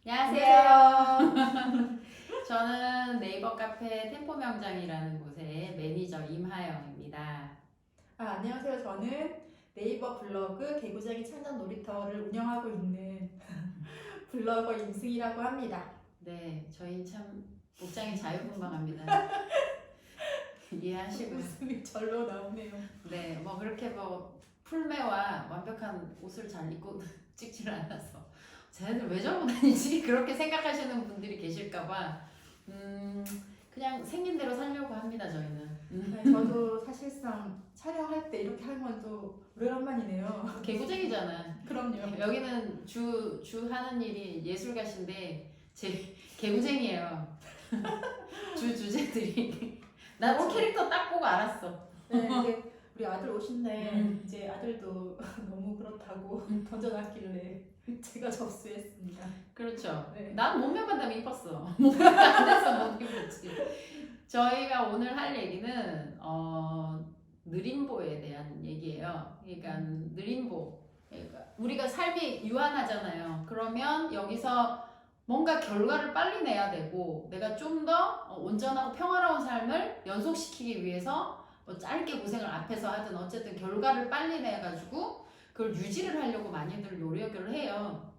안녕하세요. 저는 네이버 카페 템포명장이라는 곳의 매니저 임하영입니다. 안녕하세요. 저는 네이버 블로그 개구쟁이 창작 놀이터를 운영하고 있는 블로거 임승이라고 합니다. 네, 저희 참 복장이 자유분방합니다. 이해하시고요. 웃음이 절로 나오네요. 네, 뭐 그렇게 뭐 풀메와 완벽한 옷을 잘 입고 찍지를 않아서 쟤네들 왜 저러고 다니지? 그렇게 생각하시는 분들이 계실까봐 그냥 생긴 대로 살려고 합니다, 저희는. 네, 저도 사실상 촬영할 때 이렇게 하는 건 또 오래간만이네요. 개구쟁이잖아. 그럼요. 여기는 주 하는 일이 예술가신데 제 개구쟁이에요. 주 주제들이. 나 올 캐릭터 딱 보고 알았어. 네, 이게 우리 아들 옷인데 음. 이제 아들도 너무 그렇다고 던져놨길래 제가 접수했습니다. 그렇죠. 네. 난 몸매만 되면 이뻤어. 몸매가 안 돼서 못 입었지. 저희가 오늘 할 얘기는 느림보에 대한 얘기예요. 그러니까 느림보. 그러니까 우리가 삶이 유한하잖아요. 그러면 여기서 뭔가 결과를 빨리 내야 되고 내가 좀 더 온전하고 평화로운 삶을 연속시키기 위해서 뭐 짧게 고생을 앞에서 하든 어쨌든 결과를 빨리 내가지고 그걸 유지를 하려고 많이들 노력을 해요.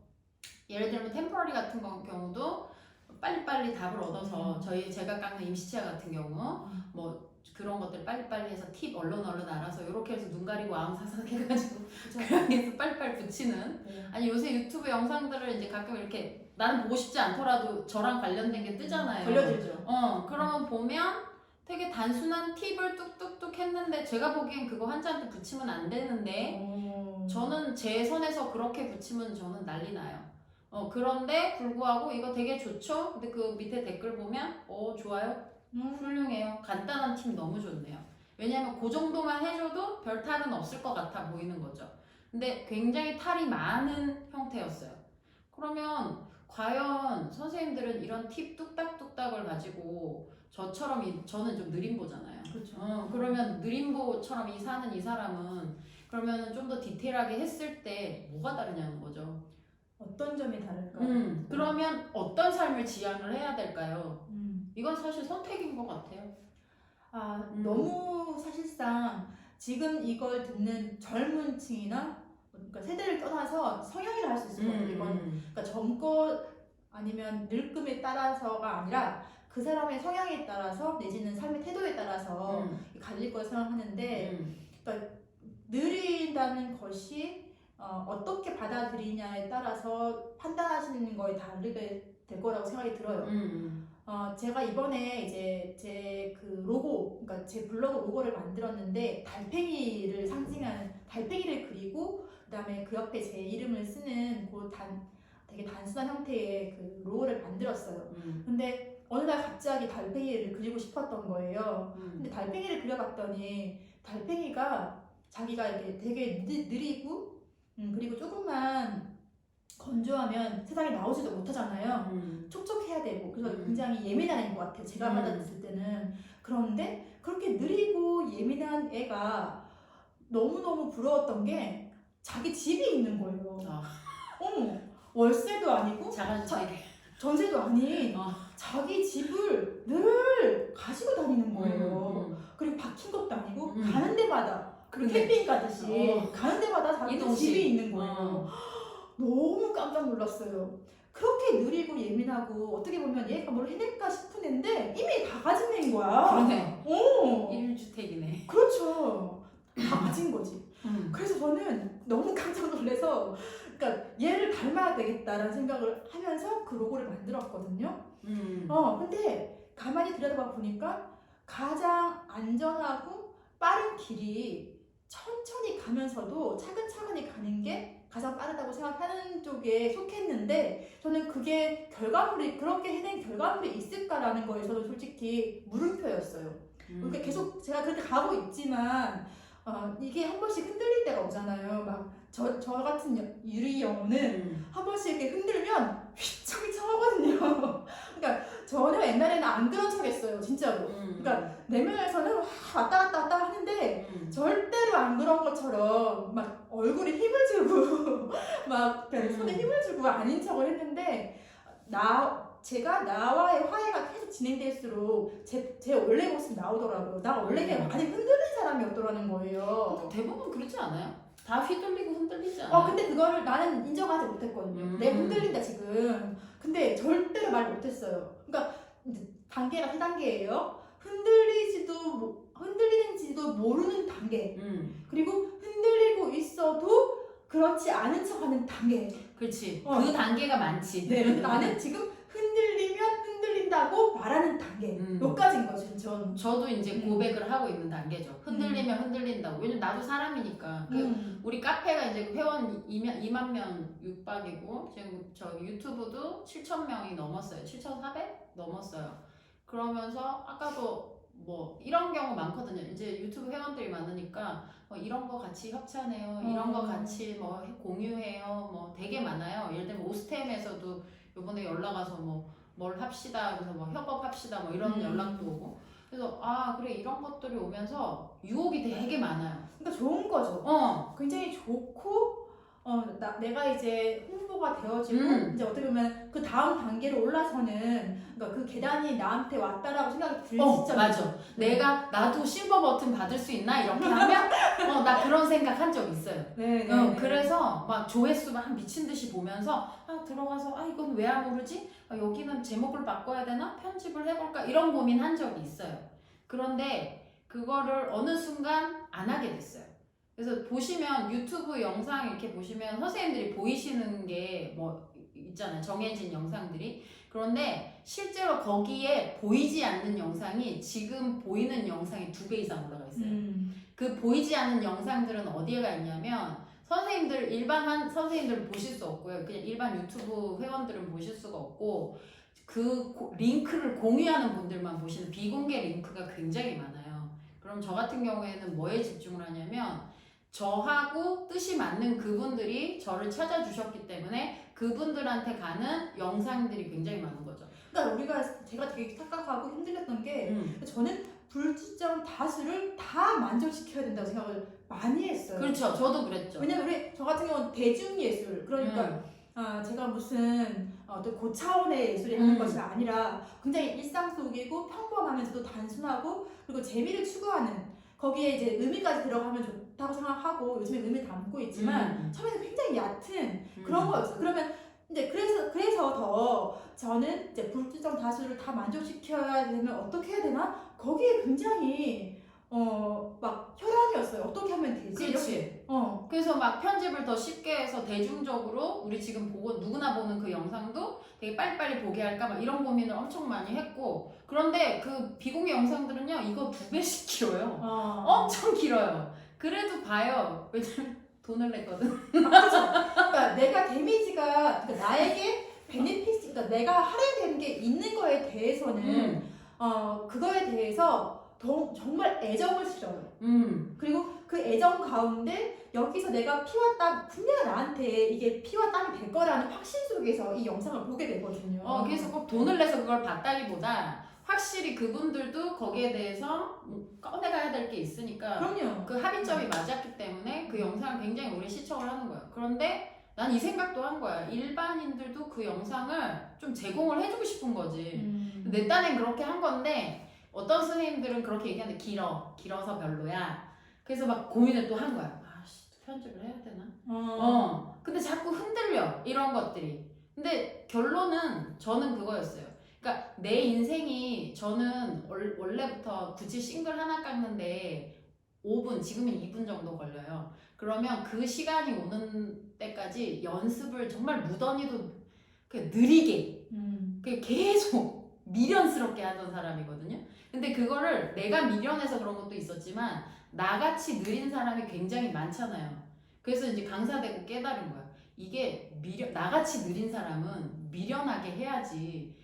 예를 들면 템포러리 같은 경우도 빨리빨리 답을 얻어서 제가 깎는 임시치아 같은 경우 뭐 그런 것들 빨리빨리 해서 팁 얼른 알아서 이렇게 해서 눈 가리고 앙사삭 해가지고 그렇게 빨리빨리 붙이는. 네. 아니 요새 유튜브 영상들을 이제 가끔 이렇게 나는 보고 싶지 않더라도 저랑 관련된 게 뜨잖아요. 걸려들죠. 그러면 보면 되게 단순한 팁을 뚝뚝뚝 했는데 제가 보기엔 그거 환자한테 붙이면 안 되는데 저는 제 선에서 그렇게 붙이면 저는 난리 나요. 그런데 불구하고 이거 되게 좋죠? 근데 그 밑에 댓글 보면 좋아요? 훌륭해요. 간단한 팁 너무 좋네요. 왜냐면 그 정도만 해줘도 별 탈은 없을 것 같아 보이는 거죠. 근데 굉장히 탈이 많은 형태였어요. 그러면 과연 선생님들은 이런 팁 뚝딱뚝딱을 가지고 저처럼 저는 좀 느림보잖아요. 그렇죠. 그러면 느림보처럼 사는 이 사람은 그러면 좀 더 디테일하게 했을 때 뭐가 다르냐는 거죠. 어떤 점이 다를까요? 그러면 어떤 삶을 지향을 해야 될까요? 이건 사실 선택인 것 같아요. 너무 사실상 지금 이걸 듣는 젊은 층이나 그러니까 세대를 떠나서 성향이라 할 수 있을 것 같아요. 이건 그러니까 젊고 아니면 늙음에 따라서가 아니라 그 사람의 성향에 따라서 내지는 삶의 태도에 따라서 갈릴 거라 생각하는데 그러니까 느린다는 것이 어떻게 받아들이냐에 따라서 판단하시는 거에 다르게 될 거라고 생각이 들어요. 제가 이번에 이제 제 그 로고, 그러니까 제 블로그 로고를 만들었는데 달팽이를 상징하는 달팽이를 그리고 그다음에 그 옆에 제 이름을 쓰는 되게 단순한 형태의 그 로고를 만들었어요. 근데 어느 날 갑자기 달팽이를 그리고 싶었던 거예요. 근데 달팽이를 그려봤더니 달팽이가 자기가 이렇게 되게 느리고 그리고 조금만 건조하면 세상에 나오지도 못하잖아요. 촉촉해야 되고 그래서 굉장히 예민한 애인 것 같아요. 제가 받아들였을 때는. 그런데 그렇게 느리고 예민한 애가 너무너무 부러웠던 게 자기 집이 있는 거예요. 월세도 아니고 전세도 아닌 자기 집을 늘 가지고 다니는 거예요. 그리고 박힌 것도 아니고 가는 데마다 캠핑 가듯이 가는 데마다 자기 집이 있는 거예요. 너무 깜짝 놀랐어요. 그렇게 느리고 예민하고 어떻게 보면 얘가 뭘 해낼까 싶은 애인데 이미 다 가진 애인 거야. 그러네. 1주택이네. 그렇죠. 다 가진 거지. 그래서 저는 너무 깜짝 놀라서 그러니까 얘를 닮아야 되겠다라는 생각을 하면서 그 로고를 만들었거든요. 근데 가만히 들여다봐 보니까 가장 안전하고 빠른 길이 천천히 가면서도 차근차근히 가는 게 가장 빠르다고 생각하는 쪽에 속했는데 저는 그게 그렇게 해낸 결과물이 있을까라는 거에 저는 솔직히 물음표였어요. 그러니까 계속 제가 그렇게 가고 있지만 이게 한 번씩 흔들릴 때가 오잖아요. 막 저 같은 유리 영혼은 한 번씩 이렇게 흔들면 휘청휘청 하거든요. 그러니까 전혀 옛날에는 안 그런 척 했어요. 진짜로. 그러니까 내면에서는 왔다 갔다 하는데 절대로 안 그런 것처럼 막 얼굴에 힘을 주고 막 손에 힘을 주고 아닌 척을 했는데 제가 나와의 화해가 계속 진행될수록 제 원래 모습이 나오더라고요. 나 원래 많이 흔들린 사람이었더라는 거예요. 대부분 그렇지 않아요? 다 휘둘리고 흔들리지 않아요? 근데 그거를 나는 인정하지 못했거든요. 내가 흔들린다 지금. 근데 절대로 말 못했어요. 그러니까 단계가 3단계예요. 흔들리는지도 모르는 단계. 그리고 흔들리고 있어도 그렇지 않은 척하는 단계. 그렇지. 그 단계가 많지. 네, 나는 지금 흔들리면 흔들린다고 말하는 단계. 여기까지인 거죠, 전. 저도 이제 고백을 하고 있는 단계죠. 흔들리면 흔들린다고. 왜냐면 나도 사람이니까. 우리 카페가 이제 회원 2만 명 육박이고 지금 저기 유튜브도 7,000명이 넘었어요. 7,400 넘었어요. 그러면서 아까도 뭐 이런 경우 많거든요. 이제 유튜브 회원들이 많으니까 뭐 이런 거 같이 협찬해요. 이런 거 같이 뭐 공유해요. 뭐 되게 많아요. 예를 들면 오스템에서도 요번에 연락 와서 뭐 뭘 합시다. 그래서 뭐 협업합시다. 뭐 이런 연락도 오고. 그래서 그래 이런 것들이 오면서 유혹이 되게 많아요. 그러니까 좋은 거죠. 굉장히 좋고 내가 이제 홍보가 되어지고 이제 어떻게 보면 그 다음 단계로 올라서는 그러니까 그 계단이 나한테 왔다라고 생각이 들 시점이죠. 맞아. 나도 실버 버튼 받을 수 있나 이렇게 하면 나 그런 생각 한 적 있어요. 네. 그래서 막 조회수 막 미친 듯이 보면서 들어가서 이건 왜 안 오르지? 여기는 제목을 바꿔야 되나? 편집을 해볼까? 이런 고민 한 적이 있어요. 그런데 그거를 어느 순간 안 하게 됐어요. 그래서 보시면 유튜브 영상 이렇게 보시면 선생님들이 보이시는 게 뭐 있잖아요. 정해진 영상들이. 그런데 실제로 거기에 보이지 않는 영상이 지금 보이는 영상이 2배 이상 올라가 있어요. 그 보이지 않는 영상들은 어디에가 있냐면 일반 선생님들은 보실 수 없고요. 그냥 일반 유튜브 회원들은 보실 수가 없고 그 링크를 공유하는 분들만 보시는 비공개 링크가 굉장히 많아요. 그럼 저 같은 경우에는 뭐에 집중을 하냐면 저하고 뜻이 맞는 그분들이 저를 찾아주셨기 때문에 그분들한테 가는 영상들이 굉장히 많은 거죠. 그러니까 제가 되게 착각하고 힘들었던 게 저는 불특정 다수를 다 만족시켜야 된다고 생각을 많이 했어요. 그렇죠. 저도 그랬죠. 왜냐면 저 같은 경우는 대중예술 그러니까 제가 무슨 또 고차원의 예술이 하는 것이 아니라 굉장히 일상 속이고 평범하면서도 단순하고 그리고 재미를 추구하는 거기에 이제 의미까지 들어가면 좋다고 생각하고 요즘에 의미를 담고 있지만 처음에는 굉장히 얕은 그런 거였어요. 그러면 이제 그래서 더 저는 이제 불특정 다수를 다 만족시켜야 되면 어떻게 해야 되나? 거기에 굉장히 막 혈안이었어요. 어떻게 하면 되지? 그렇지. 그래서 막 편집을 더 쉽게 해서 대중적으로 우리 지금 누구나 보는 그 영상도 되게 빨리빨리 보게 할까 막 이런 고민을 엄청 많이 했고 그런데 그 비공개 영상들은요 이거 2배씩 길어요. 엄청 길어요. 그래도 봐요. 왜냐면 돈을 냈거든. 그렇죠. 그러니까 내가 데미지가 그러니까 나에게 베네피스 그러니까 내가 할애되는 게 있는 거에 대해서는 그거에 대해서 정말 애정을 실어요. 그리고 그 애정 가운데 여기서 내가 피와 땀 분명히 나한테 이게 피와 땀이 될 거라는 확신 속에서 이 영상을 보게 되거든요. 그래서 꼭 돈을 내서 그걸 봤다기보다 확실히 그분들도 거기에 대해서 꺼내가야 될 게 있으니까 그럼요. 그 합의점이 맞았기 때문에 그 영상을 굉장히 오래 시청을 하는 거예요. 그런데 난 이 생각도 한 거야. 일반인들도 그 영상을 좀 제공을 해주고 싶은 거지. 내 딴엔 그렇게 한 건데 어떤 선생님들은 그렇게 얘기하는데 길어서 별로야. 그래서 막 고민을 또 한 거야. 편집을 해야 되나? 근데 자꾸 흔들려 이런 것들이. 근데 결론은 저는 그거였어요. 그러니까 내 인생이 저는 원래부터 굳이 싱글 하나 깎는데 5분, 지금은 2분 정도 걸려요. 그러면 그 시간이 오는 때까지 연습을 정말 무던히도 느리게 계속 미련스럽게 하던 사람이거든요. 근데 그거를 내가 미련해서 그런 것도 있었지만 나같이 느린 사람이 굉장히 많잖아요. 그래서 이제 강사되고 깨달은 거야. 이게 나같이 느린 사람은 미련하게 해야지.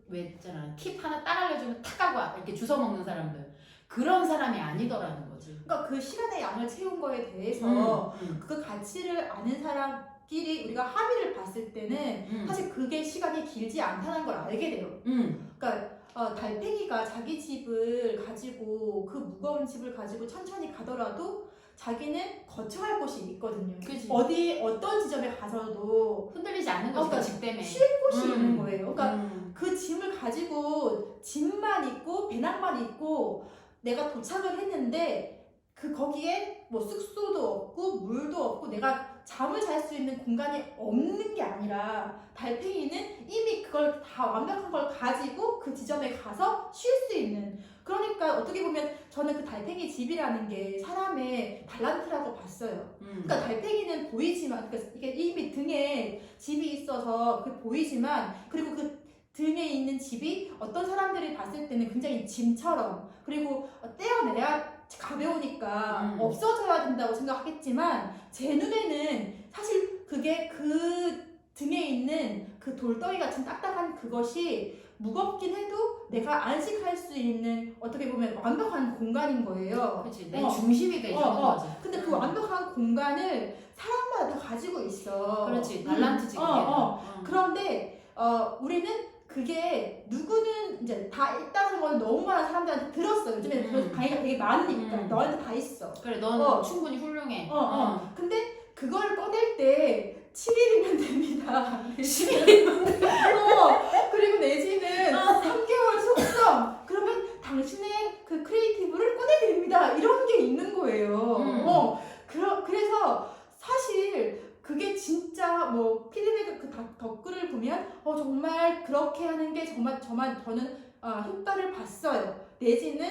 왜 있잖아. 팁 하나 딱 알려주면 탁 하고 이렇게 주워 먹는 사람들. 그런 사람이 아니더라는 거지. 그러니까 그 시간의 양을 채운 거에 대해서 그 가치를 아는 사람끼리 우리가 합의를 봤을 때는 사실 그게 시간이 길지 않다는 걸 알게 돼요. 그러니까 달팽이가 자기 집을 가지고 그 무거운 집을 가지고 천천히 가더라도 자기는 거쳐갈 곳이 있거든요. 그치. 어떤 지점에 가서도 흔들리지 않는 거지. 그 집 때문에. 쉴 곳이 있는 거예요. 가지고 짐만 있고 배낭만 있고 내가 도착을 했는데 거기에 뭐 숙소도 없고 물도 없고 내가 잠을 잘 수 있는 공간이 없는 게 아니라 달팽이는 이미 그걸 다 완벽한 걸 가지고 그 지점에 가서 쉴 수 있는, 그러니까 어떻게 보면 저는 그 달팽이 집이라는 게 사람의 달란트라고 봤어요. 그러니까 달팽이는 보이지만, 그러니까 이게 이미 등에 집이 있어서 그 보이지만, 그리고 그 등에 있는 집이 어떤 사람들이 봤을 때는 굉장히 짐처럼, 그리고 떼어내야 가벼우니까 없어져야 된다고 생각하겠지만, 제 눈에는 사실 그게 그 등에 있는 그 돌덩이 같은 딱딱한 그것이 무겁긴 해도 내가 안식할 수 있는 어떻게 보면 완벽한 공간인 거예요. 그렇지, 내 중심이 되는 거지. 근데 그 완벽한 공간을 사람마다 다 가지고 있어. 그렇지, 달란트지. 그런데 우리는 그게 누구는 이제 다 있다는 건 너무 많은 사람들한테 들었어요. 요즘에 그런 강의가 되게 많으니까 너한테 다 있어. 그래, 넌 충분히 훌륭해. 근데 그걸 꺼낼 때 7일이면 됩니다. 11일. 그리고 내지는 3개월 속성. 그러면 당신의 그 크리에이티브를 꺼내드립니다. 이런 게 있는 거예요. 그래서 사실 그게 진짜 뭐 피드백 그 댓글을 보면 정말 그렇게 하는 게 정말 저는 효과를 봤어요. 내지는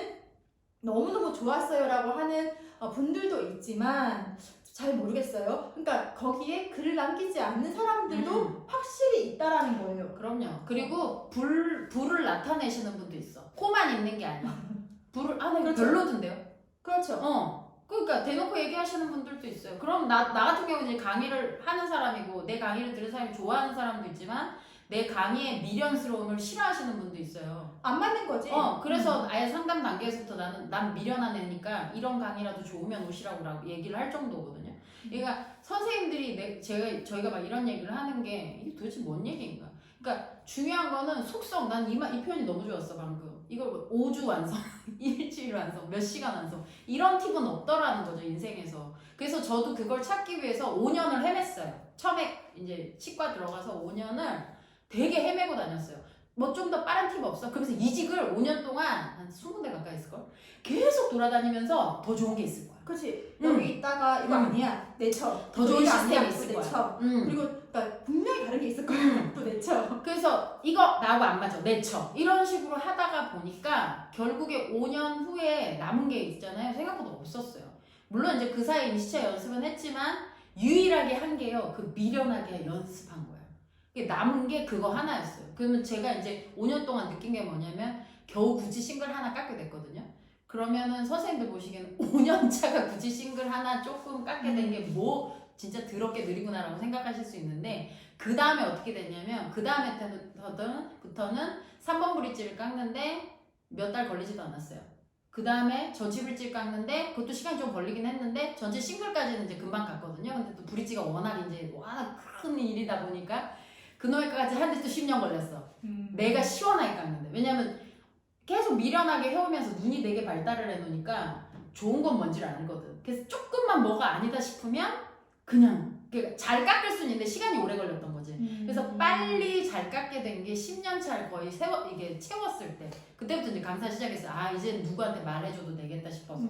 너무너무 좋았어요라고 하는 분들도 있지만 잘 모르겠어요. 그러니까 거기에 글을 남기지 않는 사람들도 확실히 있다라는 거예요. 그럼요. 그리고 불을 나타내시는 분도 있어. 코만 있는 게 아니야. 불을 그렇죠. 별로던데요. 그렇죠. 그러니까 대놓고 얘기하시는 분들도 있어요. 그럼 나 같은 경우는 이제 강의를 하는 사람이고 내 강의를 들은 사람이 좋아하는 사람도 있지만 내 강의의 미련스러움을 싫어하시는 분도 있어요. 안 맞는 거지. 그래서 아예 상담 단계에서부터 난 미련한 애니까 이런 강의라도 좋으면 오시라고 얘기를 할 정도거든요. 그러니까 선생님들이 저희가 막 이런 얘기를 하는 게 이게 도대체 뭔 얘기인가? 그러니까 중요한 거는 속성. 난 이 표현이 너무 좋았어 방금. 이걸 5주 완성, 일주일 완성, 몇 시간 완성 이런 팁은 없더라는 거죠 인생에서. 그래서 저도 그걸 찾기 위해서 5년을 헤맸어요. 처음에 이제 치과 들어가서 5년을 되게 헤매고 다녔어요. 뭐 좀 더 빠른 팁 없어? 그러면서 이직을 5년 동안 한 20군데 가까이 했을걸? 계속 돌아다니면서 더 좋은 게 있을 거야. 그렇지. 여기 있다가 이거 아니야. 내쳐. 더 좋은 시스템이 있을 거야. 내쳐. 그리고 그러니까 분명히 다른 게 있을 거야. 또 내쳐. 그래서 이거 나하고 안 맞아. 내쳐. 이런 식으로 하다가 보니까 결국에 5년 후에 남은 게 있잖아요. 생각보다 없었어요. 물론 이제 그 사이에 임시차 연습은 했지만 유일하게 한 게요. 그 미련하게 연습한 거예요. 남은 게 그거 하나였어요. 그러면 제가 이제 5년 동안 느낀 게 뭐냐면 겨우 굳이 싱글 하나 깎게 됐거든요. 그러면은 선생님들 보시기에는 5년 차가 굳이 싱글 하나 조금 깎게 된 게 뭐 진짜 더럽게 느리구나라고 생각하실 수 있는데, 그 다음에 어떻게 됐냐면 그 다음에부터는 3번 브릿지를 깎는데 몇 달 걸리지도 않았어요. 그 다음에 전치 브릿지를 깎는데 그것도 시간이 좀 걸리긴 했는데 전체 싱글까지는 이제 금방 갔거든요. 근데 또 브릿지가 워낙 큰 일이다 보니까 그놈까지 하는데 또 10년 걸렸어. 내가 시원하게 깎는데. 왜냐면 계속 미련하게 해오면서 눈이 되게 발달을 해놓으니까 좋은 건 뭔지를 알거든. 그래서 조금만 뭐가 아니다 싶으면 그냥 잘 깎을 수는 있는데 시간이 오래 걸렸던 거지. 그래서 빨리 잘 깎게 된 게 10년 차를 거의 이게 채웠을 때. 그때부터 이제 강사 시작했어요. 이제 누구한테 말해줘도 되겠다 싶어서.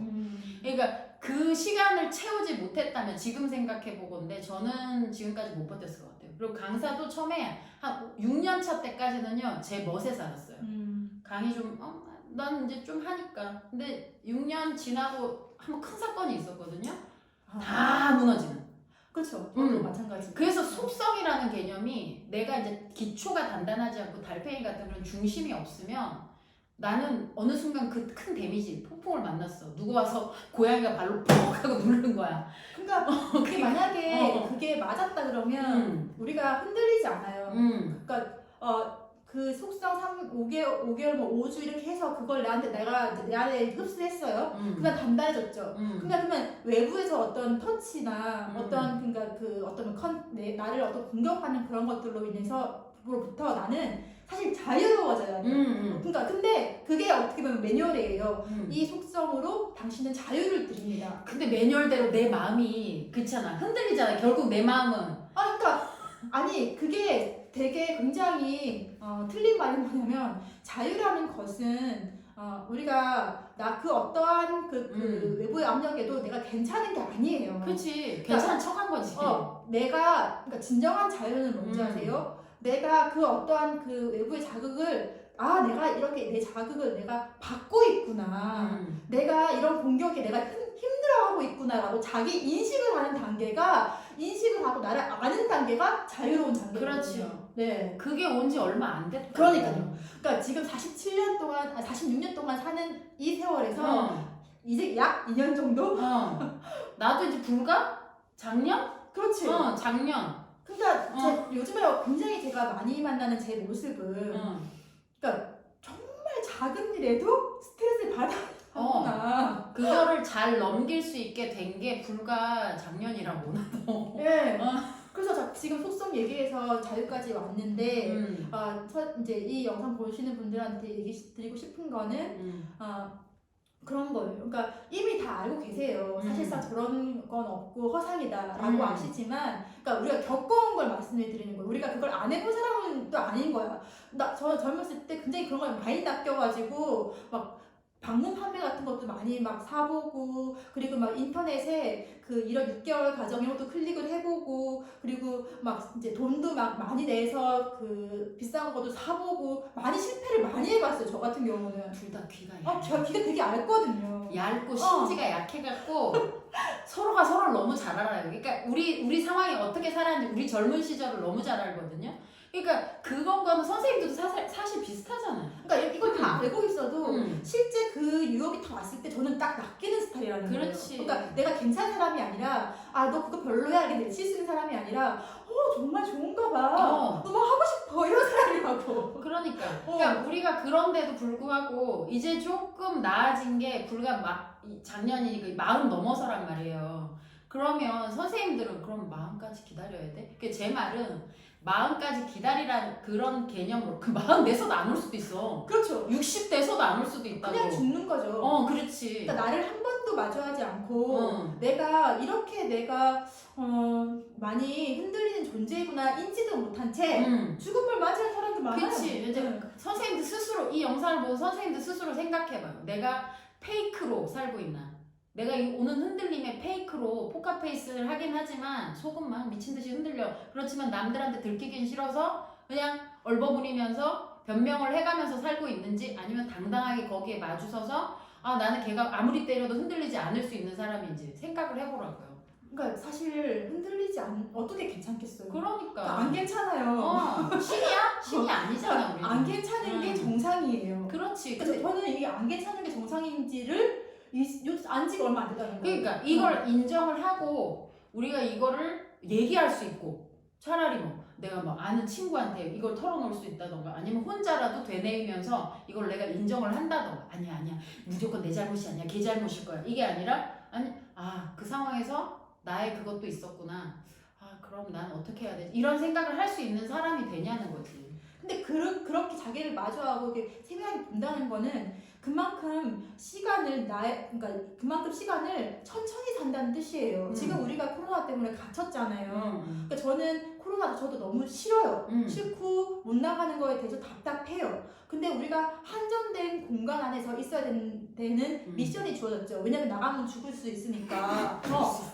그러니까 그 시간을 채우지 못했다면 지금 생각해보건데 저는 지금까지 못 버텼을 것 같아요. 그리고 강사도 처음에 한 6년 차 때까지는요 제 멋에 살았어요. 강의 난 이제 좀 하니까. 근데 6년 지나고 한번 큰 사건이 있었거든요. 다 무너지는. 그렇죠. 저도 마찬가지. 그래서 속성이라는 개념이 내가 이제 기초가 단단하지 않고 달팽이 같은 그런 중심이 없으면 나는 어느 순간 그 큰 데미지, 폭풍을 만났어. 누구 와서 고양이가 발로 퍽 하고 누르는 거야. 그러니까 그게 만약에 그게 맞았다 그러면 우리가 흔들리지 않아요. 그러니까 그 속성 5개월 뭐 5주 이렇게 해서 그걸 내 안에 흡수했어요. 그러면 단단해졌죠. 그러면 외부에서 어떤 터치나 어떤 나를 어떤 공격하는 그런 것들로 인해서부터 나는 사실 자유로워져야 돼. 그러니까 근데 그게 어떻게 보면 매뉴얼이에요. 이 속성으로 당신은 자유를 드립니다. 근데 매뉴얼대로 내 마음이 그렇잖아. 흔들리잖아. 결국 내 마음은. 그러니까 아니 그게 되게 굉장히 틀린 말이 뭐냐면 자유라는 것은 우리가 그 어떠한 그 외부의 압력에도 내가 괜찮은 게 아니에요. 그렇지. 괜찮은 척한 거지. 그러니까 진정한 자유는 뭔지 아세요? 내가 그 어떠한 그 외부의 자극을 내가 이렇게 내 자극을 내가 받고 있구나. 내가 이런 공격에 내가 힘들어하고 있구나라고 자기 인식을 하는 단계가 인식을 하고 나를 아는 단계가 자유로운 단계거든요. 그렇죠. 네. 그게 온 지 얼마 안 됐다. 그러니까요. 그러니까 지금 47년 동안 46년 동안 사는 이 세월에서 이제 약 2년 정도? 나도 이제 불과 작년? 그렇지. 작년. 그러니까 요즘에 굉장히 제가 많이 만나는 제 모습은 그러니까 정말 작은 일에도 스트레스를 받아구나. 그거를 잘 넘길 수 있게 된 게 불과 작년이라고 나도. 네. 그래서 지금 속성 얘기해서 자유까지 왔는데 이제 이 영상 보시는 분들한테 얘기 드리고 싶은 거는 그런 거예요. 그러니까 이미 다 알고 계세요. 사실상 저런 건 없고 허상이다라고 아시지만, 그러니까 우리가 겪어온 걸 말씀을 드리는 거예요. 우리가 그걸 안 해본 사람은 또 아닌 거야. 저 젊었을 때 굉장히 그런 걸 많이 낚여가지고 막 방문 판매 같은 것도 많이 막 사보고, 그리고 막 인터넷에 이런 6개월 과정 이것도 클릭을 해보고, 그리고 막 이제 돈도 막 많이 내서 비싼 것도 사보고 많이 실패를 많이 해봤어요. 저 같은 경우는. 둘 다 귀가 얇아. 귀가 되게 얇거든요. 얇고 심지가 약해갖고 서로가 서로를 너무 잘 알아요. 그러니까 우리 상황이 어떻게 살았는지 우리 젊은 시절을 너무 잘 알거든요. 그러니까 그건 선생님들도 사실 비슷하잖아요. 그러니까 이걸 다 알고 있어도 실제 그 유혹이 다 왔을 때 저는 딱 낚이는 스타일이라는 거예요. 그렇지. 그러니까 내가 괜찮은 사람이 아니라 너 그거 별로야 이렇게 내칠 수 있는 사람이 아니라 정말 좋은가 봐. 너무 하고 싶어 이런 사람이라고. 그러니까 우리가 그런데도 불구하고 이제 조금 나아진 게 불과 작년이니까 40 넘어서란 말이에요. 그러면 선생님들은 그럼 40까지 기다려야 돼? 제 말은 40까지 기다리란 그런 개념으로 40 돼서도 안 올 수도 있어. 그렇죠. 60 돼서도 안 올 수도 있다고. 그냥 죽는 거죠. 그렇지. 그러니까 나를 한 번도 마주하지 않고 내가 이렇게 많이 흔들리는 존재구나 인지도 못한 채 죽음을 맞이한 사람도 많아요. 그렇지. 이제 선생님들 스스로 이 영상을 보고 선생님들 스스로 생각해봐요. 내가 페이크로 살고 있나? 내가 오는 흔들림에 페이크로 포카페이스를 하긴 하지만 속은 막 미친듯이 흔들려. 그렇지만 남들한테 들키긴 싫어서 그냥 얼버무리면서 변명을 해가면서 살고 있는지, 아니면 당당하게 거기에 마주서서 나는 걔가 아무리 때려도 흔들리지 않을 수 있는 사람인지 생각을 해보라고요. 그러니까 사실 흔들리지 어떻게 괜찮겠어요. 그러니까 안 괜찮아요. 신이야? 신이 아니잖아. 우리는. 안 괜찮은 게 정상이에요. 그렇지. 근데 저는 이게 안 괜찮은 게 정상인지를 안 지가 얼마 안 됐다는 거예요. 그러니까 이걸 인정을 하고 우리가 이거를 얘기할 수 있고, 차라리 내가 아는 친구한테 이걸 털어놓을 수 있다던가, 아니면 혼자라도 되뇌이면서 이걸 내가 인정을 한다던가. 아니야 무조건 내 잘못이 아니야, 걔 잘못일 거야, 이게 아니라 그 상황에서 나의 그것도 있었구나, 그럼 난 어떻게 해야 되지, 이런 생각을 할 수 있는 사람이 되냐는 거지. 근데 그렇게 자기를 마주하고 이렇게 세밀하게 본다는 거는 그만큼 시간을 그만큼 시간을 천천히 산다는 뜻이에요. 지금 우리가 코로나 때문에 갇혔잖아요. 그러니까 저는 코로나도 저도 너무 싫어요. 싫고 못 나가는 거에 대해서 답답해요. 근데 우리가 한정된 공간 안에서 있어야 되는 미션이 주어졌죠. 왜냐면 나가면 죽을 수 있으니까.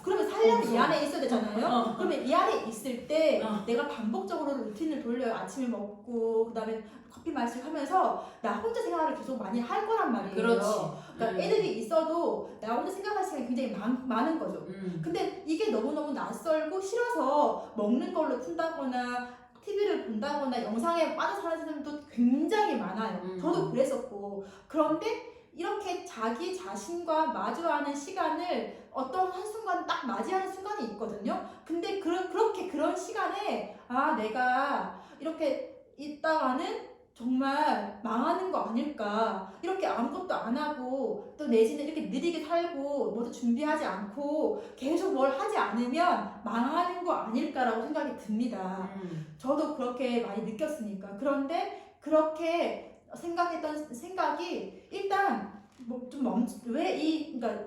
그러면 살려면 이 안에 있어야 되잖아요. 그러면 이 안에 있을 때 내가 반복적으로 루틴을 돌려요. 아침에 먹고 그다음에 커피 마시고 하면서 나 혼자 생각을 계속 많이 할 거란 말이에요. 그렇지. 그러니까 애들이 있어도 나 혼자 생각할 시간이 굉장히 많은 거죠. 근데 이게 너무너무 낯설고 싫어서 먹는 걸로 푼다거나 TV를 본다거나 영상에 빠져 사는 사람도 굉장히 많아요. 저도 그랬었고. 그런데 이렇게 자기 자신과 마주하는 시간을 어떤 한순간 딱 맞이하는 순간이 있거든요. 근데 그렇게 그런 시간에 내가 이렇게 있다가는 정말 망하는 거 아닐까, 이렇게 아무것도 안 하고 또 내지는 이렇게 느리게 살고 뭐도 준비하지 않고 계속 뭘 하지 않으면 망하는 거 아닐까라고 생각이 듭니다. 저도 그렇게 많이 느꼈으니까. 그런데 그렇게 생각했던 생각이 일단 그러니까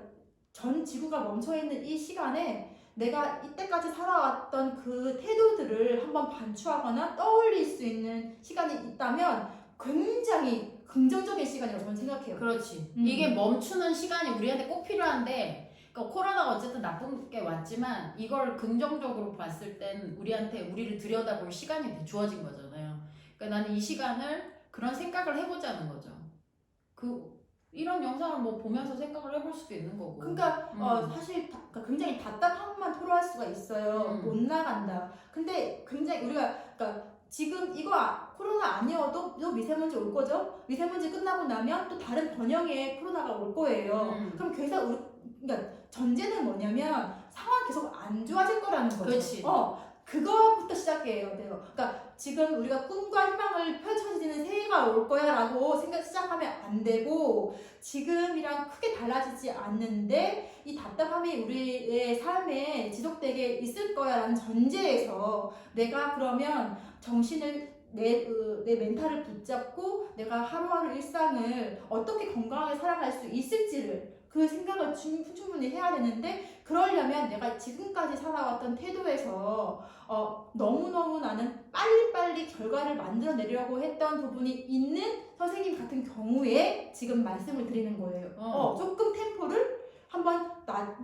전 지구가 멈춰있는 이 시간에 내가 이때까지 살아왔던 그 태도들을 한번 반추하거나 떠올릴 수 있는 시간이 있다면 굉장히 긍정적인 시간이라고 저는 생각해요. 그렇지. 이게 멈추는 시간이 우리한테 꼭 필요한데, 그러니까 코로나가 어쨌든 나쁜 게 왔지만 이걸 긍정적으로 봤을 땐 우리를 들여다볼 시간이 주어진 거잖아요. 그러니까 나는 이 시간을 그런 생각을 해보자는 거죠. 이런 영상을 뭐 보면서 생각을 해볼 수도 있는 거고. 그러니까 사실 그러니까 굉장히 답답함만 토로할 수가 있어요. 못 나간다. 근데 굉장히 우리가 그러니까 지금 이거 코로나 아니어도 또 미세먼지 올 거죠. 미세먼지 끝나고 나면 또 다른 번영의 코로나가 올 거예요. 그럼 그래서 그러니까 전제는 뭐냐면 상황이 계속 안 좋아질 거라는 거죠. 그렇지. 그거부터 시작해야 돼요. 그러니까 지금 우리가 꿈과 희망을 펼쳐지는 새해가 올 거야라고 시작하면 안 되고 지금이랑 크게 달라지지 않는데 이 답답함이 우리의 삶에 지속되게 있을 거야라는 전제에서 내가 그러면 정신을 내 멘탈을 붙잡고 내가 하루하루 일상을 어떻게 건강하게 살아갈 수 있을지를 그 생각을 충분히 해야 되는데 그러려면 내가 지금까지 살아왔던 태도에서 너무너무 나는 빨리빨리 결과를 만들어내려고 했던 부분이 있는 선생님 같은 경우에 지금 말씀을 드리는 거예요. 조금 템포를 한번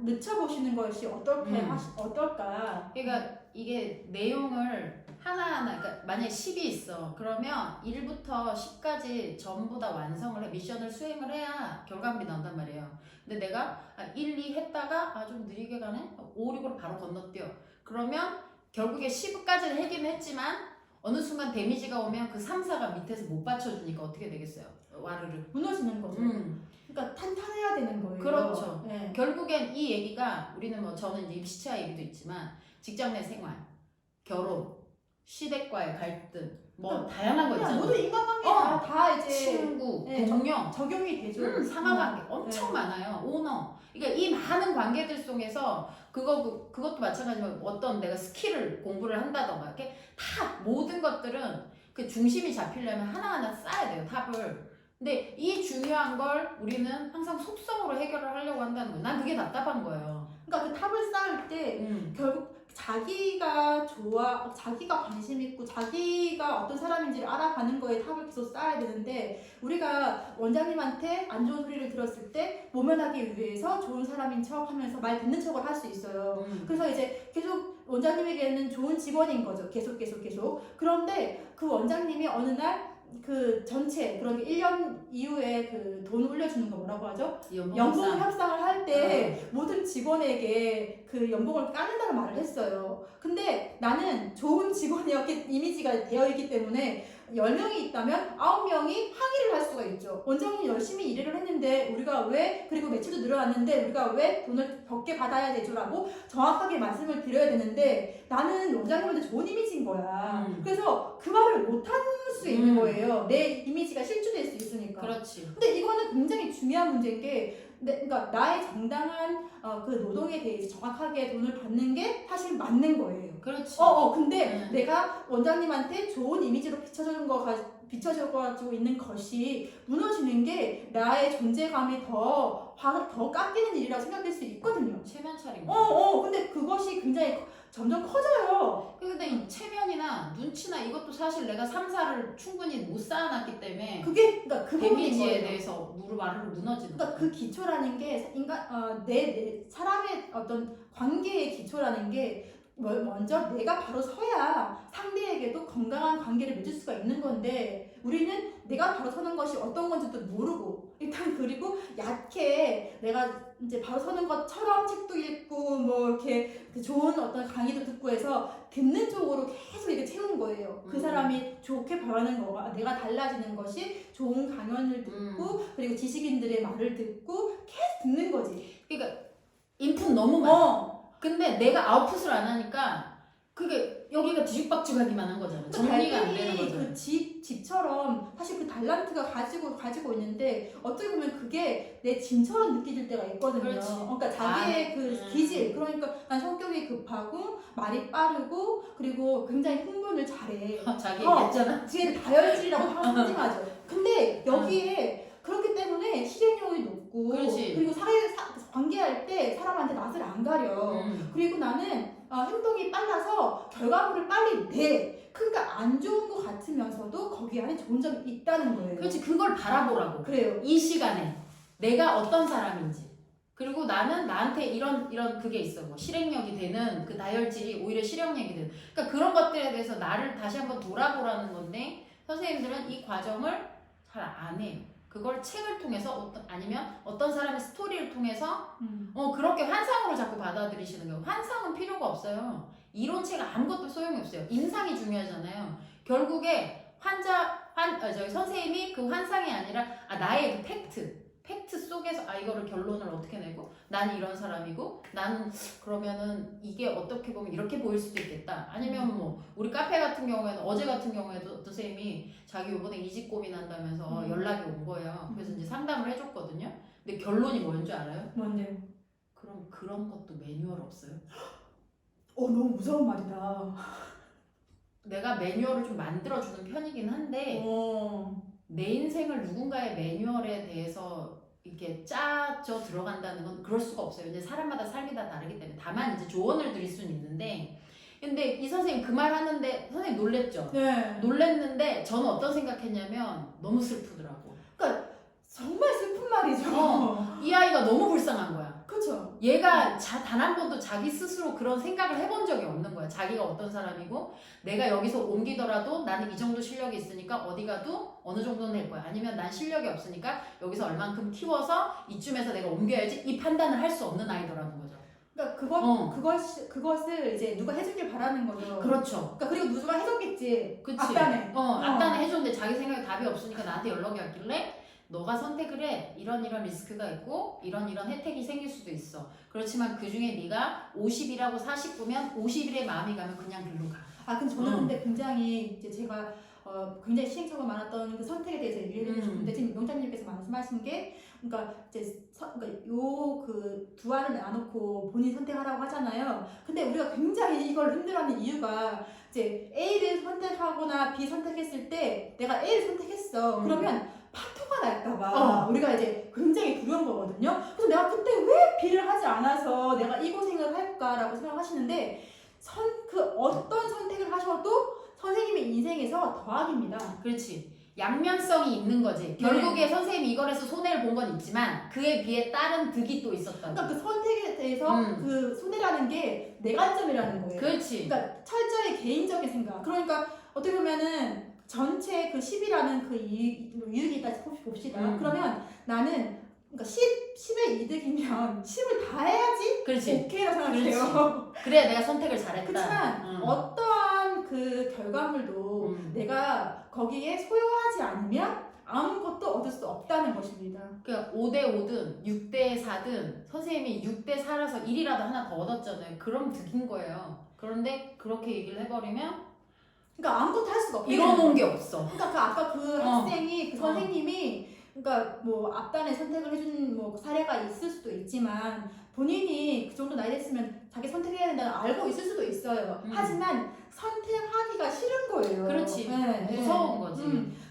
늦춰보시는 것이 어떨까. 그러니까 이게 내용을 하나하나, 그러니까 만약에 10이 있어. 그러면 1부터 10까지 전부 다 완성을 해, 미션을 수행을 해야 결과물이 나온단 말이에요. 근데 내가 1, 2 했다가 좀 느리게 가네? 5, 6으로 바로 건너뛰어. 그러면 결국에 10까지는 하긴 했지만 어느 순간 데미지가 오면 그 3, 4가 밑에서 못 받쳐주니까 어떻게 되겠어요? 와르르 무너지는 거죠. 그러니까 탄탄해야 되는 거예요. 그렇죠. 네. 결국엔 이 얘기가 우리는 저는 이제 입시차 얘기도 있지만 직장 내 생활, 결혼, 시댁과의 갈등, 다양한 거 있잖아요. 모든 인간관계 다 이제 친구, 동료, 적용이 되죠. 상하관계 엄청 많아요. 오너. 그러니까 이 많은 관계들 속에서 그것도 마찬가지로 어떤 내가 스킬을 공부를 한다던가 이렇게 다 모든 것들은 그 중심이 잡히려면 하나하나 쌓아야 돼요. 탑을. 근데 이 중요한 걸 우리는 항상 속성으로 해결을 하려고 한다는 거예요. 난 그게 답답한 거예요. 그러니까 그 탑을 쌓을 때 결국 자기가 자기가 관심 있고 자기가 어떤 사람인지를 알아가는 거에 탑을 계속 쌓아야 되는데 우리가 원장님한테 안 좋은 소리를 들었을 때 모면하기 위해서 좋은 사람인 척 하면서 말 듣는 척을 할 수 있어요. 그래서 이제 계속 원장님에게는 좋은 직원인 거죠. 계속. 그런데 그 원장님이 어느 날 그 전체 그런 1년 이후에 그 돈 올려주는 거 뭐라고 하죠? 연봉 협상을 할 때 모든 직원에게 그 연봉을 까는다는 말을 했어요. 근데 나는 좋은 직원이었기 이미지가 되어 있기 때문에 10명이 있다면 9명이 항의를 할 수가 있죠. 원장님이 열심히 일을 했는데 우리가 왜 그리고 매출도 늘어났는데 우리가 왜 돈을 적게 받아야 되죠? 라고 정확하게 말씀을 드려야 되는데 나는 원장님한테 좋은 이미지인 거야. 그래서 그 말을 못할 수 있는 거예요. 내 이미지가 실추될 수 있으니까. 그렇지. 근데 이거는 굉장히 중요한 문제인 게 그러니까 나의 정당한 그 노동에 대해서 정확하게 돈을 받는 게 사실 맞는 거예요. 그렇지. 근데 내가 원장님한테 좋은 이미지로 비춰져가지고 있는 것이 무너지는 게 나의 존재감이 더 깎이는 일이라고 생각될 수 있거든요. 체면 차림. 근데 그것이 굉장히 점점 커져요. 근데 이 체면이나 눈치나 이것도 사실 내가 3, 4를 충분히 못 쌓아놨기 때문에 그러니까 그 데미지에 대해서 와르르 무너지는 그러니까 그 기초라는 게 내 사람의 어떤 관계의 기초라는 게 먼저 내가 바로 서야 상대에게도 건강한 관계를 맺을 수가 있는 건데 우리는 내가 바로 서는 것이 어떤 건지도 모르고 일단 그리고 얕게 내가 이제 바로 서는 것처럼 책도 읽고 뭐 이렇게 좋은 어떤 강의도 듣고 해서 듣는 쪽으로 계속 이렇게 채우는 거예요. 그 사람이 좋게 변하는 거가 내가 달라지는 것이 좋은 강연을 듣고 그리고 지식인들의 말을 듣고 계속 듣는 거지. 그러니까 인풋 너무 많아. 근데 내가 아웃풋을 안 하니까 그게 여기가 뒤죽박죽하기만 한 거잖아. 정리가 안 되는 거잖아. 그 집처럼 사실 그 달란트가 가지고 있는데 어떻게 보면 그게 내 짐처럼 느껴질 때가 있거든요. 그렇지. 그러니까 자기의 그 기질. 그러니까 난 성격이 급하고 말이 빠르고 그리고 굉장히 흥분을 잘해. 자기 얘기했잖아. 뒤에 다혈질이라고 상징하죠. 근데 여기에 그렇기 때문에 실행력이 높고 그렇지. 그리고 관계할 때 사람한테 맛을 안 가려. 음. 그리고 나는 행동이 빨라서 결과물을 빨리 내. 그러니까 안 좋은 것 같으면서도 거기 안에 좋은 점이 있다는 거예요. 그렇지, 그걸 바라보라고. 그래요. 이 시간에 내가 어떤 사람인지. 그리고 나는 나한테 이런 그게 있어. 뭐 실행력이 되는 그 다혈질이 오히려 실행력이 되는. 그러니까 그런 것들에 대해서 나를 다시 한번 돌아보라는 건데 선생님들은 이 과정을 잘 안 해요. 그걸 책을 통해서 아니면 어떤 사람의 스토리를 통해서 그렇게 환상으로 자꾸 받아들이시는 거예요. 환상은 필요가 없어요. 이론책 아무것도 소용이 없어요. 인상이 중요하잖아요. 결국에 저희 선생님이 그 환상이 아니라 나의 그 팩트 속에서 이거를 결론을 어떻게 내고 나는 이런 사람이고 나는 그러면은 이게 어떻게 보면 이렇게 보일 수도 있겠다. 아니면 뭐 우리 카페 같은 경우에는 어제 같은 경우에도 어떤 선생님이 자기 이번에 이직 고민한다면서 연락이 온 거예요. 그래서 이제 상담을 해줬거든요. 근데 결론이 뭔 줄 알아요? 뭔데요? 그럼 그런 것도 매뉴얼 없어요? 너무 무서운 말이다. 내가 매뉴얼을 좀 만들어주는 편이긴 한데 내 인생을 누군가의 매뉴얼에 대해서 이렇게 짜져 들어간다는 건 그럴 수가 없어요. 이제 사람마다 삶이 다 다르기 때문에. 다만 이제 조언을 드릴 수는 있는데 근데 이 선생님 그 말 하는데 선생님 놀랬죠? 네. 놀랬는데 저는 어떤 생각했냐면 너무 슬프더라고. 그러니까 정말 슬픈 말이죠. 이 아이가 너무 불쌍한 거야. 그렇죠. 얘가 단 한 번도 자기 스스로 그런 생각을 해본 적이 없는 거야. 자기가 어떤 사람이고 내가 여기서 옮기더라도 나는 이 정도 실력이 있으니까 어디 가도 어느 정도는 될 거야. 아니면 난 실력이 없으니까 여기서 얼만큼 키워서 이쯤에서 내가 옮겨야지 이 판단을 할 수 없는 아이더라는 거죠. 그러니까 그것을 이제 누가 해주길 바라는 거죠. 그렇죠. 그러니까 그리고 누가 해줬겠지. 그치. 앞단에. 앞단에 해줬는데 자기 생각에 답이 없으니까 나한테 연락이 왔길래 너가 선택을 해. 이런 리스크가 있고 이런 혜택이 생길 수도 있어. 그렇지만 그 중에 네가 50이라고 49면 50일의 마음이 가면 그냥 글로 가. 근데 저는 근데 굉장히 이제 제가 굉장히 시행착오가 많았던 그 선택에 대해서 얘기를 해드리고 싶은데 지금 명장님께서 말씀하신 게 그러니까 이제 그러니까 요 그 두 알을 나놓고 본인 선택하라고 하잖아요. 근데 우리가 굉장히 이걸 힘들어하는 이유가 이제 A를 선택하거나 B 선택했을 때 내가 A를 선택했어. 그러면 파토가 날까봐 우리가 이제 굉장히 두려운 거거든요. 그래서 내가 그때 왜 B를 하지 않아서 내가 이 고생을 할까라고 생각하시는데 그 어떤 선택을 하셔도 선생님의 인생에서 더악입니다. 그렇지. 양면성이 있는 거지. 결국에 선생님이 이걸 해서 손해를 본 건 있지만 그에 비해 다른 득이 또 있었다고. 그러니까 그 선택에 대해서 그 손해라는 게 내 관점이라는 거예요. 그렇지. 그러니까 철저히 개인적인 생각. 그러니까 어떻게 보면은 전체 그 10이라는 그 이익이 있다 봅시다. 그러면 나는 그러니까 10의 이득이면 10을 다 해야지 그렇지. 오케이라고 생각해요. 그래 내가 선택을 잘했다. 그렇지만 어떠한 그 결과물도 내가 거기에 소요하지 않으면 아무것도 얻을 수 없다는 것입니다. 그러니까 5대5든 6대4든 선생님이 6대4라서 1이라도 하나 더 얻었잖아요. 그럼 득인 거예요. 그런데 그렇게 얘기를 해버리면 그러니까 아무것도 할 수가 없게 이뤄놓은 게 없어. 그러니까 아까 그 학생이 그 선생님이 그러니까 뭐 앞단에 선택을 해준 뭐 사례가 있을 수도 있지만 본인이 그 정도 나이 됐으면 자기 선택해야 된다는 알고 있을 수도 있어요. 하지만 선택하기가 싫은 거예요. 그렇지. 네, 무서운 거지.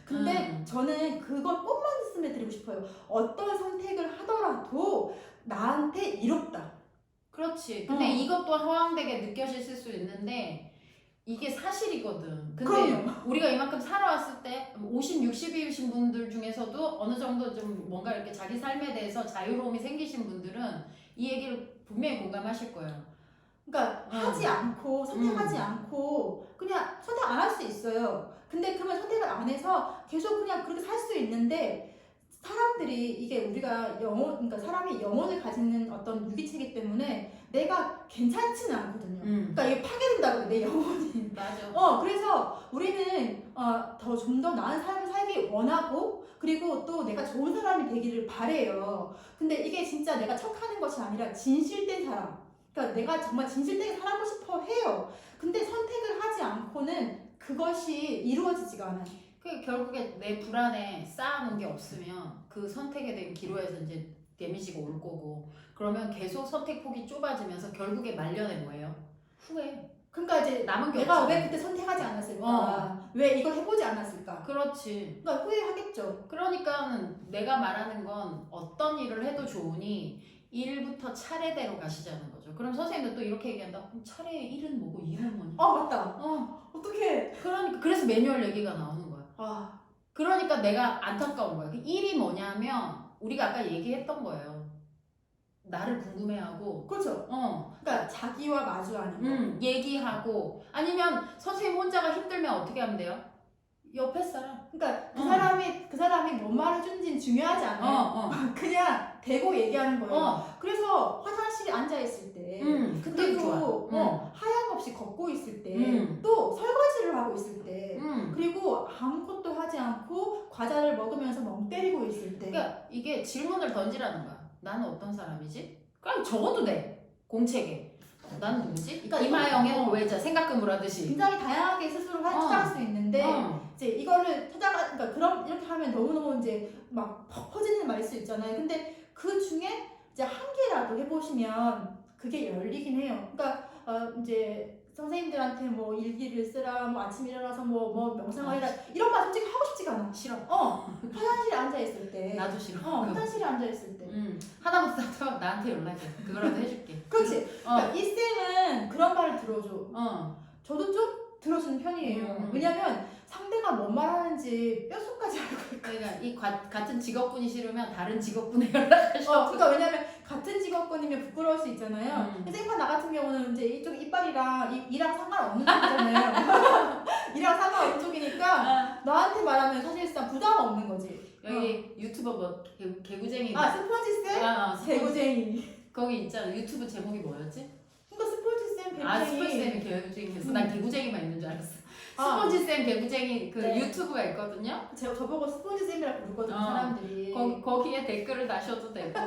근데 저는 그걸 꼭 말씀해 드리고 싶어요. 어떤 선택을 하더라도 나한테 이롭다. 그렇지. 근데 이것도 허황되게 느껴질 수 있는데 이게 사실이거든. 근데 그럼요. 우리가 이만큼 살아왔을 때 50, 60이신 분들 중에서도 어느 정도 좀 뭔가 이렇게 자기 삶에 대해서 자유로움이 생기신 분들은 이 얘기를 분명히 공감하실 거예요. 그러니까 하지 않고 선택하지 않고 그냥 선택 안 할 수 있어요. 근데 그러면 선택을 안 해서 계속 그냥 그렇게 살 수 있는데 사람들이 이게 우리가 그러니까 사람이 영혼을 가지는 어떤 유기체이기 때문에 내가 괜찮지는 않거든요. 그러니까 이게 파괴된다고 내 영혼이. 맞아. 그래서 우리는 좀 더 나은 삶을 살기 원하고 그리고 또 내가 좋은 사람이 되기를 바래요. 근데 이게 진짜 내가 척하는 것이 아니라 진실된 사람. 그러니까 내가 정말 진실되게 살고 싶어 해요. 근데 선택을 하지 않고는 그것이 이루어지지가 않아요. 그 결국에 내 불안에 쌓아놓은 게 없으면 그 선택에 대한 기로에서 이제 데미지가 올 거고 그러면 계속 선택 폭이 좁아지면서 결국에 말년에 뭐예요? 후회. 그러니까 이제 남은 게 내가 없지. 왜 그때 선택하지 않았을까? 왜 이걸 해보지 않았을까? 그렇지. 그러니까 후회하겠죠. 그러니까 내가 말하는 건 어떤 일을 해도 좋으니 일부터 차례대로 가시자는 거죠. 그럼 선생님도 또 이렇게 얘기한다. 그럼 차례의 일은 뭐고 일은 뭐냐? 맞다. 어, 어떡해. 그러니까 그래서 매뉴얼 얘기가 나오는 거야. 아, 그러니까 내가 안타까운 거야. 그 일이 뭐냐면 우리가 아까 얘기했던 거예요. 나를 궁금해하고, 그렇죠. 어, 그러니까 자기와 마주하는 거. 얘기하고 아니면 선생님 혼자가 힘들면 어떻게 하면 돼요? 옆에 사람. 그러니까 어. 그 사람이 뭔 말을 준지는 중요하지 않아요. 그냥 대고 얘기하는 거예요. 그래서 화장실에 앉아 있을 때, 그때 좋아. 그리고 하염없이 걷고 있을 때, 음. 또 설거지를 하고 있을 때, 음. 그리고 아무것도 하지 않고 과자를 먹으면서 멍 때리고 있을 때. 그러니까 이게 질문을 던지라는 거야. 나는 어떤 사람이지? 그럼 적어도 돼. 공책에. 나는 누구지? 그러니까 이마영의 이거- 고해자 생각금을 하듯이. 굉장히 다양하게 스스로 찾아갈 수 있는데, 이제 이거를 그러니까 그럼 이렇게 하면 너무너무 이제 막 퍼지는 말일 수 있잖아요. 근데 그 중에 이제 한 개라도 해보시면 그게 열리긴 해요. 그러니까 이제 선생님들한테 뭐 일기를 쓰라, 뭐 아침 일어나서 뭐 명상을 해라 이런 말 솔직히 하고 싶지가 않아. 싫어. 화장실에 앉아 있을 때. 나도 싫어. 화장실에 앉아 있을 때. 하다못해 나한테 연락해. 그거라도 해줄게. 그렇지. 그러니까 이 쌤은 그런 말을 들어줘. 저도 좀 들어주는 편이에요. 왜냐면 상대가 뭔 말하는지 뼛속까지 알고 있거든요. 그러니까 이 같은 직업군이 싫으면 다른 직업군에 연락하셔. 그러니까 왜냐면 같은 직업군이면 부끄러울 수 있잖아요. 쌤과 나 같은 경우는 이제 이쪽 이빨이랑 이랑 상관없는 쪽이잖아요. 이랑 상관없는 쪽이니까 나한테 말하면 사실상 부담 없는 거지. 여기 유튜버 뭐 개구쟁이. 스포츠 쌤? 개구쟁이. 거기 있잖아. 유튜브 제목이 뭐였지? 그러니까 스포츠 쌤 개구쟁이. 스포츠쌤이 개구쟁이였어. 난 개구쟁이만 있는 줄 알았어. 스포츠쌤 개구쟁이 네. 유튜브가 있거든요. 저보고 스포츠 쌤이라고 부르거든요, 사람들이. 거기에 댓글을 다셔도 되고.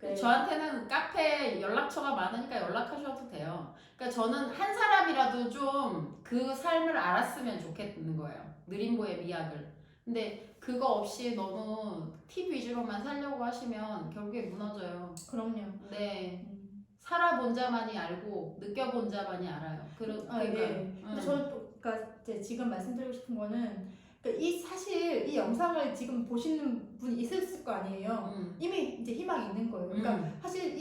네. 저한테는 카페 연락처가 많으니까 연락하셔도 돼요. 그러니까 저는 한 사람이라도 좀 그 삶을 알았으면 좋겠는 거예요. 느림보의 미학을. 근데 그거 없이 너무 팁 위주로만 살려고 하시면 결국에 무너져요. 그럼요. 네. 살아본 자만이 알고 느껴본 자만이 알아요. 그러니까. 예. 근데 저는 또 그러니까 이제 지금 말씀드리고 싶은 거는 그러니까 사실 이 영상을 지금 보시는 분이 있을 거 아니에요. 이미 이제 희망이 있는 거예요. 그러니까 사실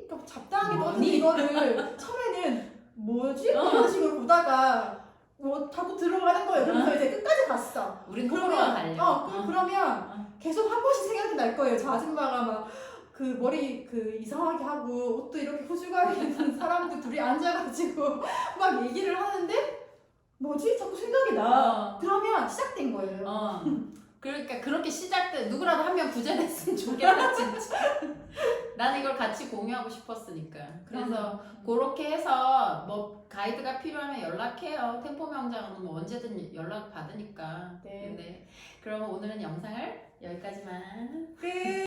그러니까 잡다하게 떠든 이거를 처음에는 뭐지? 이런 식으로 보다가 뭐 자꾸 들어가는 거예요. 그러면서 이제 끝까지 갔어. 우린 호불호가 갈려. 그러면 계속 한 번씩 생각이 날 거예요. 저 아줌마가 막 그 머리 이상하게 하고 옷도 이렇게 후줄가게 입는 사람들 둘이 앉아가지고 막 얘기를 하는데 뭐지? 자꾸 생각이 나. 그러면 시작된 거예요. 그러니까 그렇게 시작돼 누구라도 한 명 구제됐으면 좋겠다 진짜. 난 이걸 같이 공유하고 싶었으니까. 그래서 그렇게 해서 뭐 가이드가 필요하면 연락해요. 템포 명장은 뭐 언제든 연락 받으니까. 네. 그러면 오늘은 영상을 여기까지만. 끝.